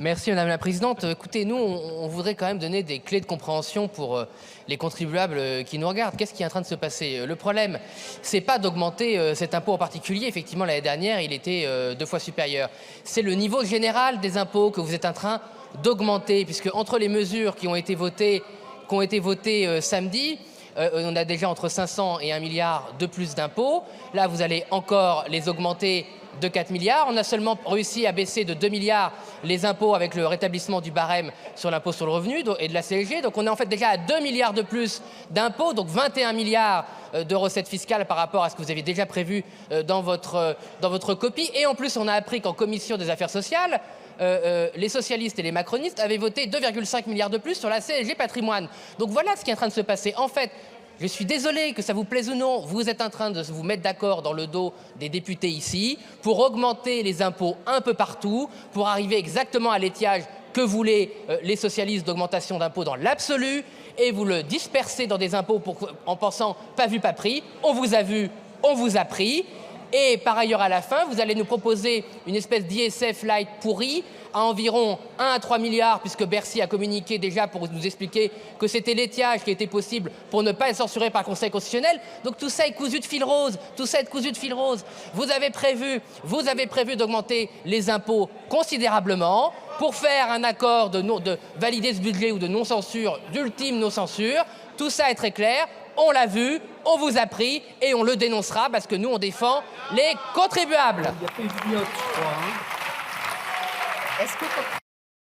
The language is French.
Merci Madame la Présidente. Écoutez, nous, on voudrait quand même donner des clés de compréhension pour les contribuables qui nous regardent. Qu'est-ce qui est en train de se passer? Le problème, c'est pas d'augmenter cet impôt en particulier. Effectivement, l'année dernière, il était 2 fois supérieur. C'est le niveau général des impôts que vous êtes en train d'augmenter, puisque entre les mesures qui ont été votées samedi, on a déjà entre 500 et 1 milliard de plus d'impôts. Là, vous allez encore les augmenter de 4 milliards. On a seulement réussi à baisser de 2 milliards les impôts avec le rétablissement du barème sur l'impôt sur le revenu et de la CSG. Donc on est en fait déjà à 2 milliards de plus d'impôts, donc 21 milliards de recettes fiscales par rapport à ce que vous aviez déjà prévu dans votre copie. Et en plus, on a appris qu'en commission des affaires sociales, les socialistes et les macronistes avaient voté 2,5 milliards de plus sur la CSG patrimoine. Donc voilà ce qui est en train de se passer. En fait, je suis désolé que ça vous plaise ou non, vous êtes en train de vous mettre d'accord dans le dos des députés ici pour augmenter les impôts un peu partout, pour arriver exactement à l'étiage que voulaient les socialistes d'augmentation d'impôts dans l'absolu, et vous le dispersez dans des impôts en pensant pas vu, pas pris. On vous a vu, on vous a pris. Et par ailleurs, à la fin, vous allez nous proposer une espèce d'ISF light pourri à environ 1 à 3 milliards, puisque Bercy a communiqué déjà pour nous expliquer que c'était l'étiage qui était possible pour ne pas être censuré par le Conseil constitutionnel. Donc tout ça est cousu de fil rose, tout ça est cousu de fil rose. Vous avez prévu d'augmenter les impôts considérablement pour faire un accord de valider ce budget ou de non-censure, d'ultime non-censure. Tout ça est très clair. On l'a vu, on vous a pris et on le dénoncera parce que nous, on défend les contribuables. Il y a pas eu de note, je crois. Hein. Est-ce que